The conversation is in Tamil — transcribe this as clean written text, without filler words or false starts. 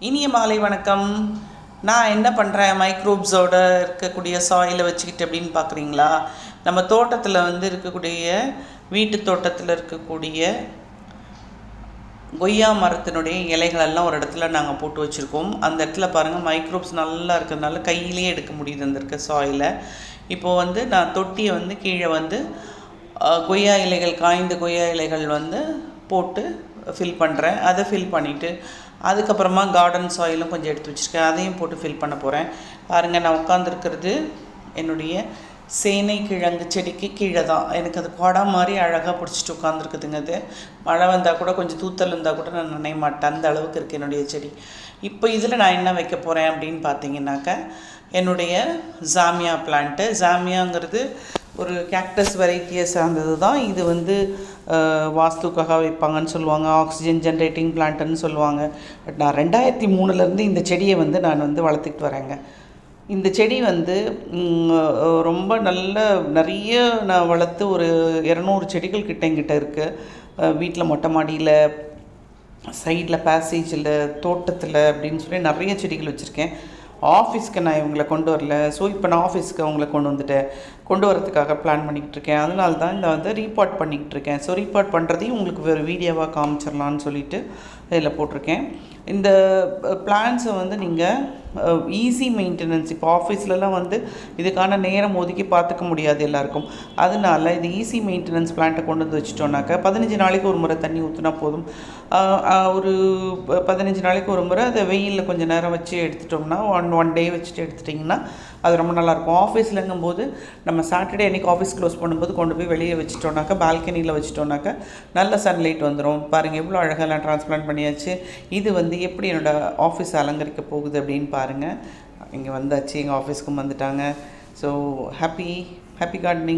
இனிய மாலை வணக்கம். நான் என்ன பண்ணுறேன், மைக்ரோப்ஸோட இருக்கக்கூடிய சாயிலை வச்சுக்கிட்டு அப்படின்னு பார்க்குறீங்களா? நம்ம தோட்டத்தில் இருக்கக்கூடிய வீட்டு தோட்டத்தில் இருக்கக்கூடிய கொய்யா மரத்தினுடைய இலைகளெல்லாம் ஒரு இடத்துல நாங்கள் போட்டு வச்சுருக்கோம். அந்த இடத்துல பாருங்கள், மைக்ரோப்ஸ் நல்லா இருக்கிறதுனால கையிலேயே எடுக்க முடியுது அந்த இருக்க சாயிலை. இப்போது நான் தொட்டியை கீழே கொய்யா இலைகள், காய்ந்த கொய்யா இலைகள் போட்டு ஃபில் பண்ணுறேன். அதை ஃபில் பண்ணிவிட்டு அதுக்கப்புறமா கார்டன் சாயிலும் கொஞ்சம் எடுத்து வச்சுருக்கேன், அதையும் போட்டு ஃபில் பண்ண போகிறேன். பாருங்கள், நான் உட்காந்துருக்கிறது என்னுடைய சேனை கிழங்கு செடிக்கு கீழே தான். எனக்கு அது கொடை மாதிரி அழகாக பிடிச்சிட்டு உட்காந்துருக்குதுங்க. அது மழை வந்தால் கூட, கொஞ்சம் தூத்தல் இருந்தால் கூட நான் நினைய மாட்டேன், அந்த அளவுக்கு இருக்குது என்னுடைய செடி. இப்போ இதில் நான் என்ன வைக்க போகிறேன் அப்படின்னு பார்த்தீங்கன்னாக்கா, என்னுடைய ஜாமியா பிளான்ட்டு. ஜாமியாங்கிறது ஒரு கேக்டஸ் வெரைட்டியை சார்ந்தது தான். இது வாஸ்துக்காக வைப்பாங்கன்னு சொல்லுவாங்க, ஆக்சிஜன் ஜென்ரேட்டிங் பிளான்ட்டுன்னு சொல்லுவாங்க. பட் நான் 2003 இந்த செடியை நான் வளர்த்துக்கிட்டு வரேங்க. இந்த செடி ரொம்ப நிறைய நான் வளர்த்து ஒரு 200 செடிகள் என்கிட்ட இருக்குது. வீட்டில் மொட்டை மாடியில், சைடில், பேசேஜில், தோட்டத்தில் அப்படின்னு சொல்லி நிறைய செடிகள் வச்சுருக்கேன். ஆஃபீஸ்க்கு நான் இவங்களை கொண்டு வரல. ஸோ இப்போ நான் ஆஃபீஸ்க்கு அவங்கள கொண்டு வரதுக்காக பிளான் பண்ணிக்கிட்டு இருக்கேன். அதனால தான் இந்த ரீபார்ட் பண்ணிக்கிட்டு இருக்கேன். ஸோ ரீபார்ட் பண்ணுறதையும் உங்களுக்கு வேறு வீடியோவாக காமிச்சிடலான்னு சொல்லிட்டு இதில் போட்டிருக்கேன். இந்த பிளான்ஸை நீங்கள் ஈஸி மெயின்டெனன்ஸ், இப்போ ஆஃபீஸ்லலாம் இதுக்கான நேரம் ஒதுக்கி பார்த்துக்க முடியாது எல்லாருக்கும். அதனால இது ஈஸி மெயின்டெனன்ஸ் பிளான்ட்டை கொண்டு வச்சுட்டோன்னாக்கா 15 நாளைக்கு ஒரு முறை தண்ணி ஊற்றினா போதும். ஒரு 15 நாளைக்கு ஒரு முறை அதை வெயிலில் கொஞ்சம் நேரம் வச்சு எடுத்துட்டோம்னா, ஒன் டே வச்சுட்டு எடுத்துட்டிங்கன்னா அது ரொம்ப நல்லாயிருக்கும். ஆஃபீஸ்லங்கும்போது நம்ம சாட்டர்டே அன்றைக்கி ஆஃபீஸ் க்ளோஸ் பண்ணும்போது கொண்டு போய் வெளியே வச்சுட்டோன்னாக்கா, பால்கனியில் வச்சுட்டோன்னாக்கா நல்ல சன்லைட் வந்துடும். பாருங்கள், எவ்வளோ அழகாக நான் ட்ரான்ஸ்பிளான்ட் பண்ணியாச்சு. இது எப்படி என்னோடய ஆஃபீஸ் அலங்கரிக்க போகுது அப்படின்னு பாருங்கள். இங்கே வந்தாச்சு, எங்கள் ஆஃபீஸ்க்கும் வந்துட்டாங்க. So happy gardening.